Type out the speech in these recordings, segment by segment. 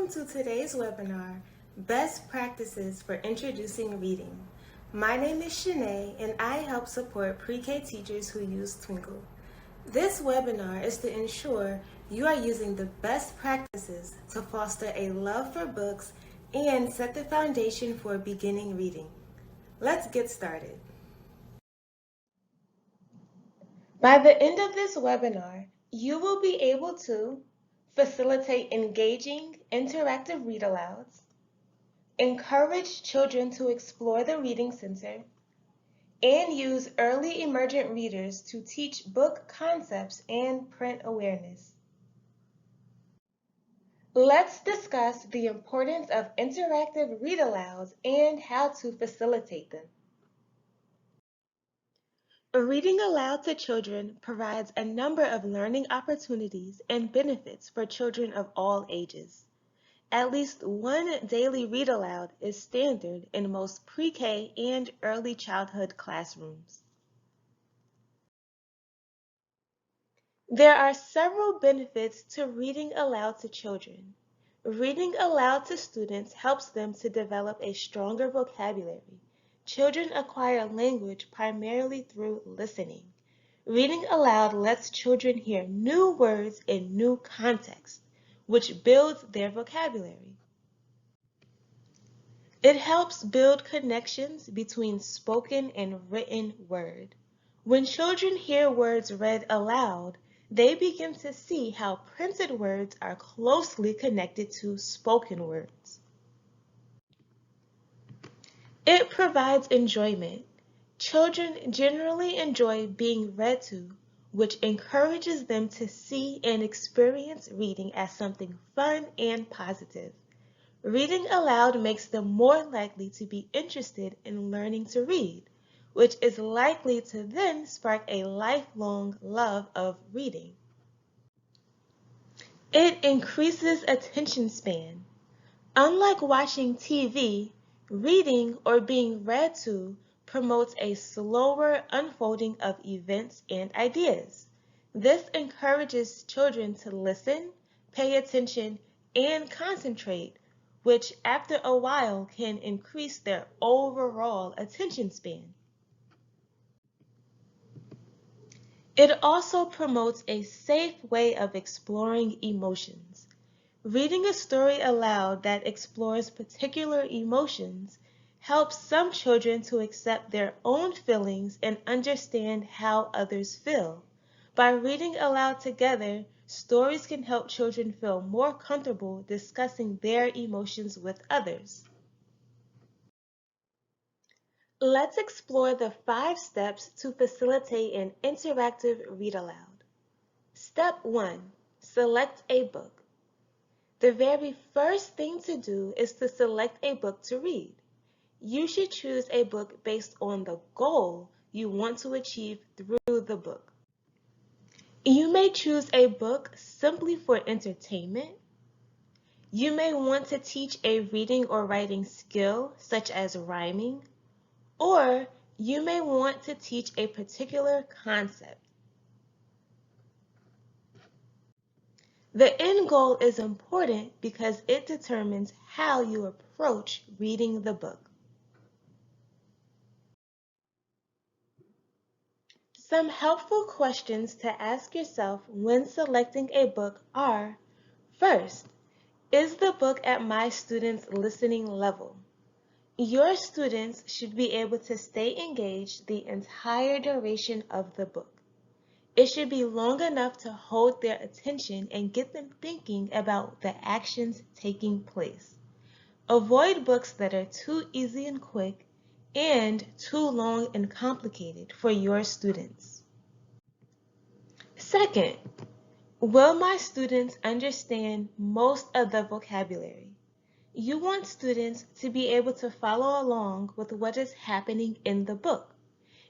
Welcome to today's webinar, Best Practices for Introducing Reading. My name is Shanae and I help support pre-K teachers who use Twinkl. This webinar is to ensure you are using the best practices to foster a love for books and set the foundation for beginning reading. Let's get started. By the end of this webinar, you will be able to facilitate engaging, interactive read-alouds, encourage children to explore the reading center, and use early emergent readers to teach book concepts and print awareness. Let's discuss the importance of interactive read-alouds and how to facilitate them. Reading aloud to children provides a number of learning opportunities and benefits for children of all ages. At least one daily read aloud is standard in most pre-K and early childhood classrooms. There are several benefits to reading aloud to children. Reading aloud to students helps them to develop a stronger vocabulary. Children acquire language primarily through listening. Reading aloud lets children hear new words in new contexts, which builds their vocabulary. It helps build connections between spoken and written word. When children hear words read aloud, they begin to see how printed words are closely connected to spoken words. It provides enjoyment. Children generally enjoy being read to, which encourages them to see and experience reading as something fun and positive. Reading aloud makes them more likely to be interested in learning to read, which is likely to then spark a lifelong love of reading. It increases attention span. Unlike watching TV, reading or being read to promotes a slower unfolding of events and ideas. This encourages children to listen, pay attention, and concentrate, which after a while can increase their overall attention span. It also promotes a safe way of exploring emotions. Reading a story aloud that explores particular emotions helps some children to accept their own feelings and understand how others feel. By reading aloud together, stories can help children feel more comfortable discussing their emotions with others. Let's explore the 5 steps to facilitate an interactive read-aloud. Step 1. Select a book. The very first thing to do is to select a book to read. You should choose a book based on the goal you want to achieve through the book. You may choose a book simply for entertainment. You may want to teach a reading or writing skill, such as rhyming, or you may want to teach a particular concept. The end goal is important because it determines how you approach reading the book. Some helpful questions to ask yourself when selecting a book are, first, is the book at my students' listening level? Your students should be able to stay engaged the entire duration of the book. It should be long enough to hold their attention and get them thinking about the actions taking place. Avoid books that are too easy and quick and too long and complicated for your students. Second, will my students understand most of the vocabulary? You want students to be able to follow along with what is happening in the book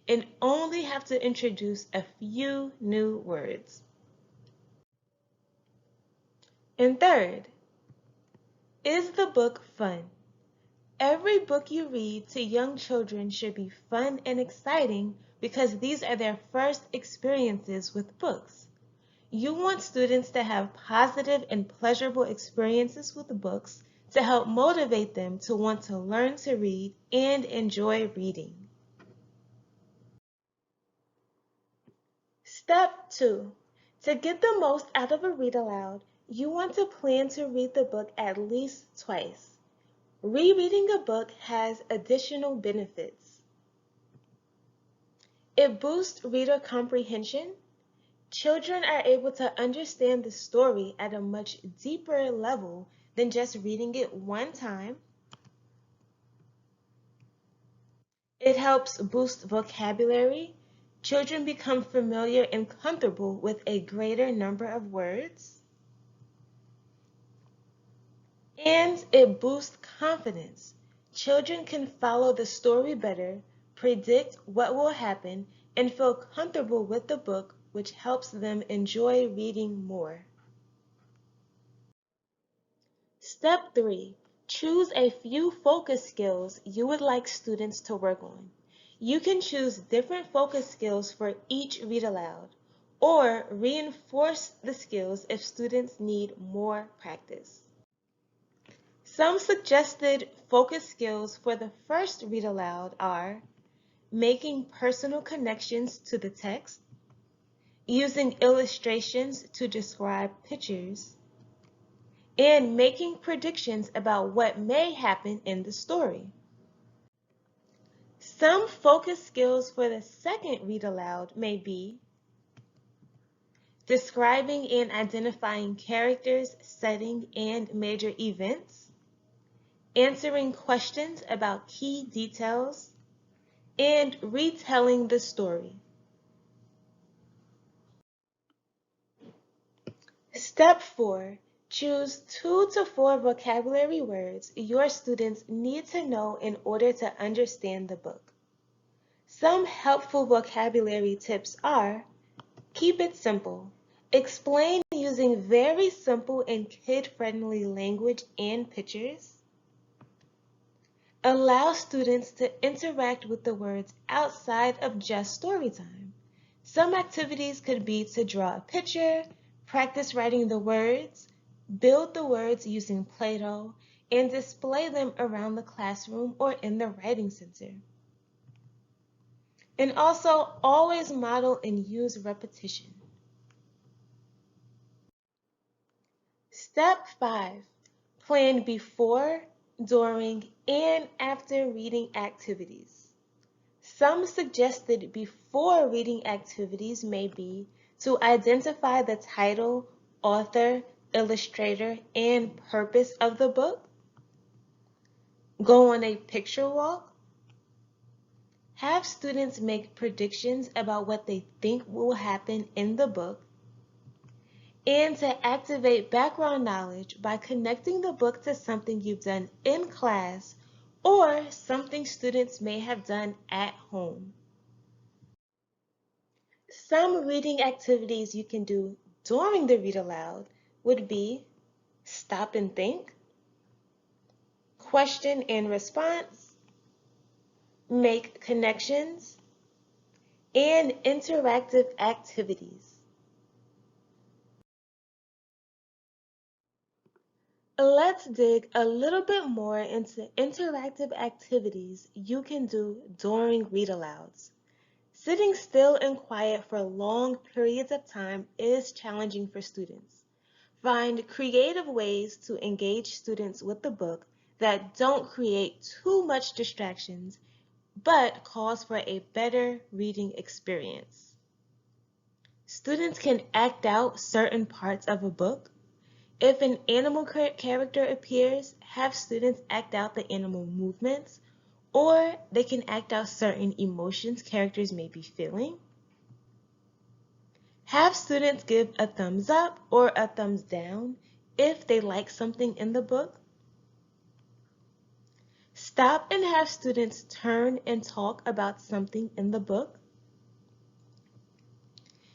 and only have to introduce a few new words. And third, is the book fun? Every book you read to young children should be fun and exciting because these are their first experiences with books. You want students to have positive and pleasurable experiences with the books to help motivate them to want to learn to read and enjoy reading. Step 2. To get the most out of a read aloud, you want to plan to read the book at least twice. Rereading a book has additional benefits. It boosts reader comprehension. Children are able to understand the story at a much deeper level than just reading it one time. It helps boost vocabulary. Children become familiar and comfortable with a greater number of words. And it boosts confidence. Children can follow the story better, predict what will happen, and feel comfortable with the book, which helps them enjoy reading more. Step 3. Choose a few focus skills you would like students to work on. You can choose different focus skills for each read aloud, or reinforce the skills if students need more practice. Some suggested focus skills for the first read aloud are making personal connections to the text, using illustrations to describe pictures, and making predictions about what may happen in the story. Some focus skills for the second read aloud may be describing and identifying characters, setting, and major events, answering questions about key details, and retelling the story. Step 4. Choose 2 to 4 vocabulary words your students need to know in order to understand the book. Some helpful vocabulary tips are: keep it simple. Explain using very simple and kid-friendly language and pictures. Allow students to interact with the words outside of just story time. Some activities could be to draw a picture, practice writing the words, build the words using Play-Doh, and display them around the classroom or in the writing center. And also always model and use repetition. Step 5. Plan before, during, and after reading activities. Some suggested before reading activities may be to identify the title, author, illustrator, and purpose of the book, go on a picture walk, have students make predictions about what they think will happen in the book, and to activate background knowledge by connecting the book to something you've done in class or something students may have done at home. Some reading activities you can do during the read aloud would be stop and think, question and response, make connections, and interactive activities. Let's dig a little bit more into interactive activities you can do during read alouds. Sitting still and quiet for long periods of time is challenging for students. Find creative ways to engage students with the book that don't create too much distractions, but cause for a better reading experience. Students can act out certain parts of a book. If an animal character appears, have students act out the animal movements, or they can act out certain emotions characters may be feeling. Have students give a thumbs up or a thumbs down if they like something in the book. Stop and have students turn and talk about something in the book.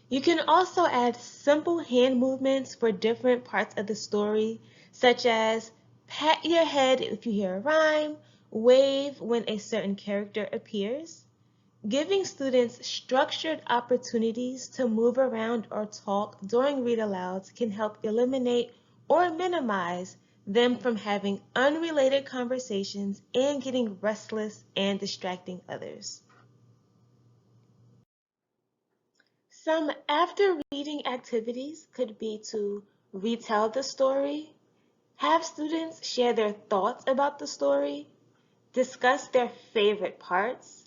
You can also add simple hand movements for different parts of the story, such as pat your head if you hear a rhyme, wave when a certain character appears. Giving students structured opportunities to move around or talk during read-alouds can help eliminate or minimize them from having unrelated conversations and getting restless and distracting others. Some after-reading activities could be to retell the story, have students share their thoughts about the story, discuss their favorite parts,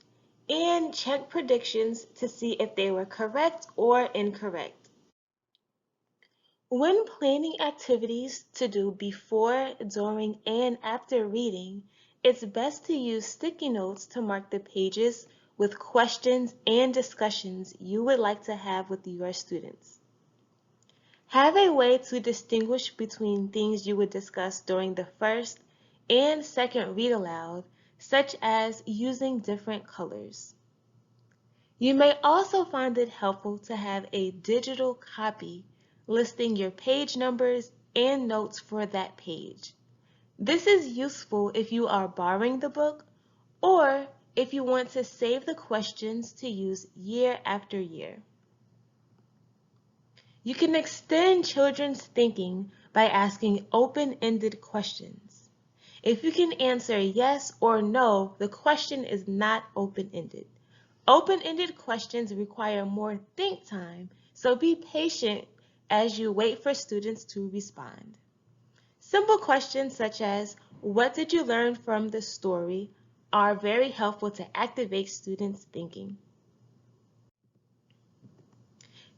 and check predictions to see if they were correct or incorrect. When planning activities to do before, during, and after reading, it's best to use sticky notes to mark the pages with questions and discussions you would like to have with your students. Have a way to distinguish between things you would discuss during the first and second read aloud, such as using different colors. You may also find it helpful to have a digital copy listing your page numbers and notes for that page. This is useful if you are borrowing the book or if you want to save the questions to use year after year. You can extend children's thinking by asking open-ended questions. If you can answer yes or no, the question is not open-ended. Open-ended questions require more think time, so be patient as you wait for students to respond. Simple questions such as, what did you learn from the story, are very helpful to activate students' thinking.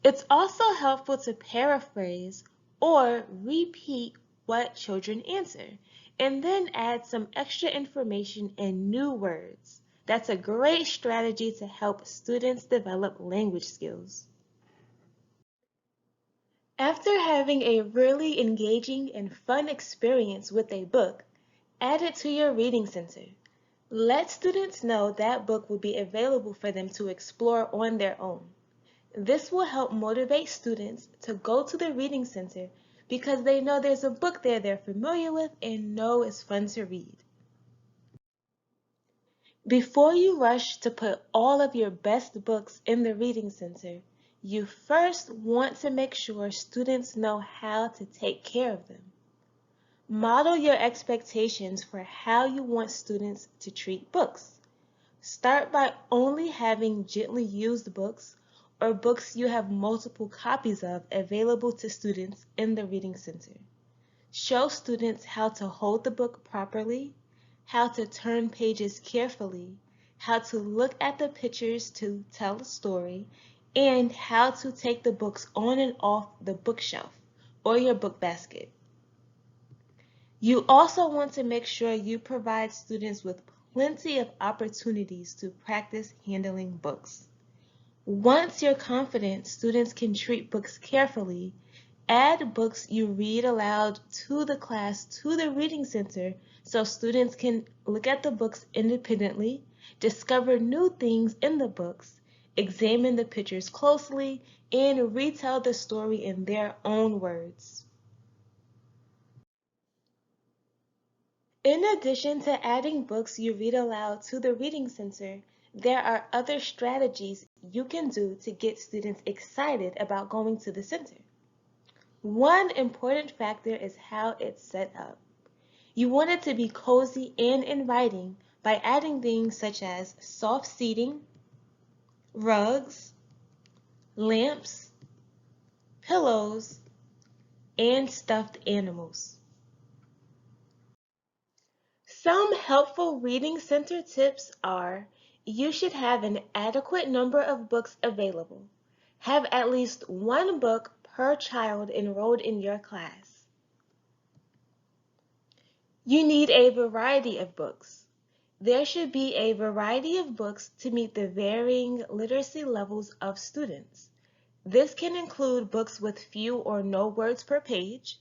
It's also helpful to paraphrase or repeat what children answer, and then add some extra information and new words. That's a great strategy to help students develop language skills. After having a really engaging and fun experience with a book, add it to your reading center. Let students know that book will be available for them to explore on their own. This will help motivate students to go to the reading center because they know there's a book there they're familiar with and know is fun to read. Before you rush to put all of your best books in the reading center, you first want to make sure students know how to take care of them. Model your expectations for how you want students to treat books. Start by only having gently used books or books you have multiple copies of available to students in the reading center. Show students how to hold the book properly, how to turn pages carefully, how to look at the pictures to tell a story, and how to take the books on and off the bookshelf or your book basket. You also want to make sure you provide students with plenty of opportunities to practice handling books. Once you're confident students can treat books carefully, add books you read aloud to the class to the reading center so students can look at the books independently, discover new things in the books, examine the pictures closely, and retell the story in their own words. In addition to adding books you read aloud to the reading center, there are other strategies you can do to get students excited about going to the center. One important factor is how it's set up. You want it to be cozy and inviting by adding things such as soft seating, rugs, lamps, pillows, and stuffed animals. Some helpful reading center tips are: you should have an adequate number of books available. Have at least one book per child enrolled in your class. You need a variety of books. There should be a variety of books to meet the varying literacy levels of students. This can include books with few or no words per page,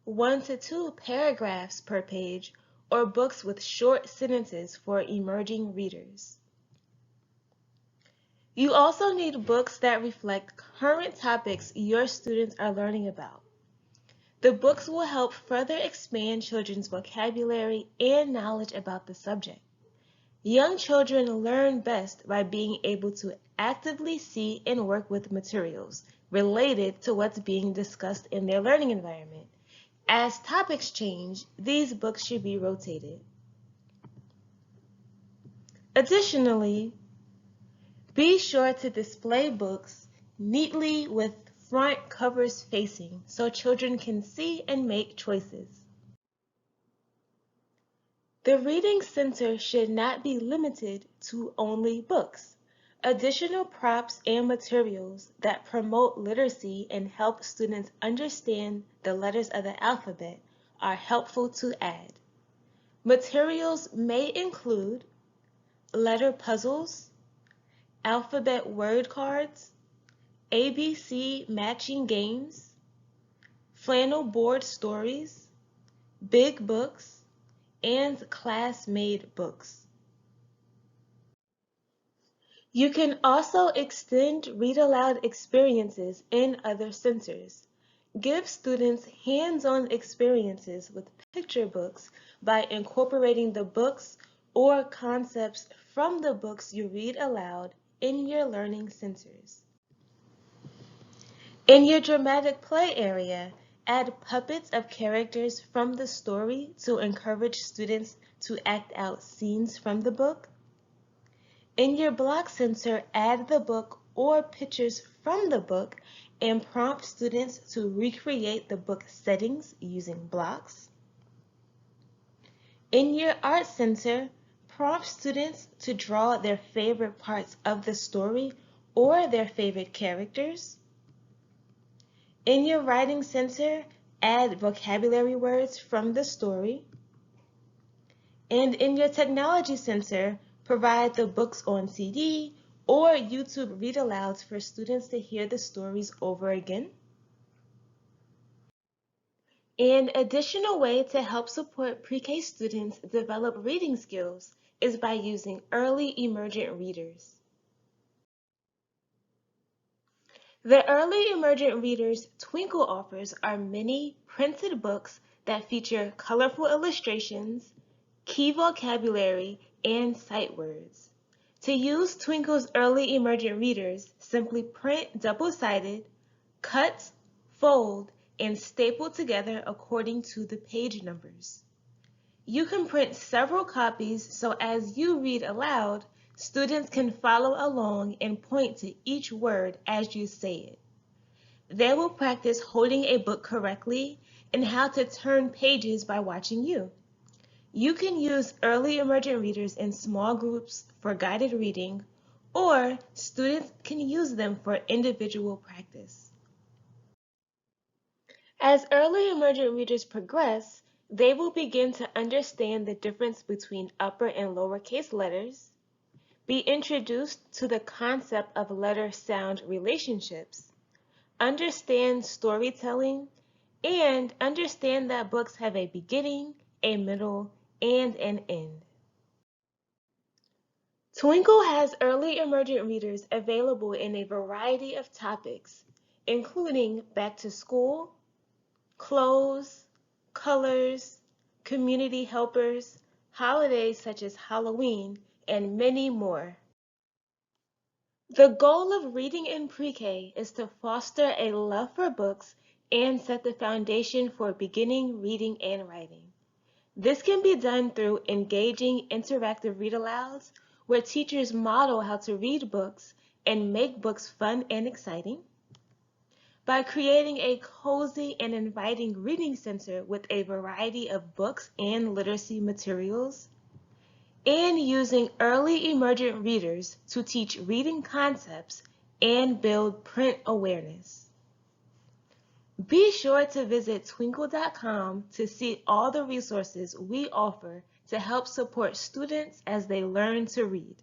1 to 2 paragraphs per page, or books with short sentences for emerging readers. You also need books that reflect current topics your students are learning about. The books will help further expand children's vocabulary and knowledge about the subject. Young children learn best by being able to actively see and work with materials related to what's being discussed in their learning environment. As topics change, these books should be rotated. Additionally, be sure to display books neatly with front covers facing so children can see and make choices. The Reading Center should not be limited to only books. Additional props and materials that promote literacy and help students understand the letters of the alphabet are helpful to add. Materials may include letter puzzles, alphabet word cards, ABC matching games, flannel board stories, big books, and class-made books. You can also extend read-aloud experiences in other centers. Give students hands-on experiences with picture books by incorporating the books or concepts from the books you read aloud in your learning centers. In your dramatic play area, add puppets of characters from the story to encourage students to act out scenes from the book. In your block center, add the book or pictures from the book and prompt students to recreate the book settings using blocks. In your art center, prompt students to draw their favorite parts of the story or their favorite characters. In your writing center, add vocabulary words from the story. And in your technology center, provide the books on CD or YouTube read-alouds for students to hear the stories over again. An additional way to help support pre-K students develop reading skills is by using early emergent readers. The Early Emergent Readers Twinkl offers are mini printed books that feature colorful illustrations, key vocabulary, and sight words. To use Twinkl's Early Emergent Readers, simply print double-sided, cut, fold, and staple together according to the page numbers. You can print several copies so as you read aloud, students can follow along and point to each word as you say it. They will practice holding a book correctly and how to turn pages by watching you. You can use early emergent readers in small groups for guided reading, or students can use them for individual practice. As early emergent readers progress, they will begin to understand the difference between upper and lowercase letters, be introduced to the concept of letter-sound relationships, understand storytelling, and understand that books have a beginning, a middle, and an end. Twinkl has early emergent readers available in a variety of topics, including back to school, clothes, colors, community helpers, holidays such as Halloween, and many more. The goal of reading in pre-K is to foster a love for books and set the foundation for beginning reading and writing. This can be done through engaging interactive read-alouds, where teachers model how to read books and make books fun and exciting, by creating a cozy and inviting reading center with a variety of books and literacy materials, and using early emergent readers to teach reading concepts and build print awareness. Be sure to visit twinkl.com to see all the resources we offer to help support students as they learn to read.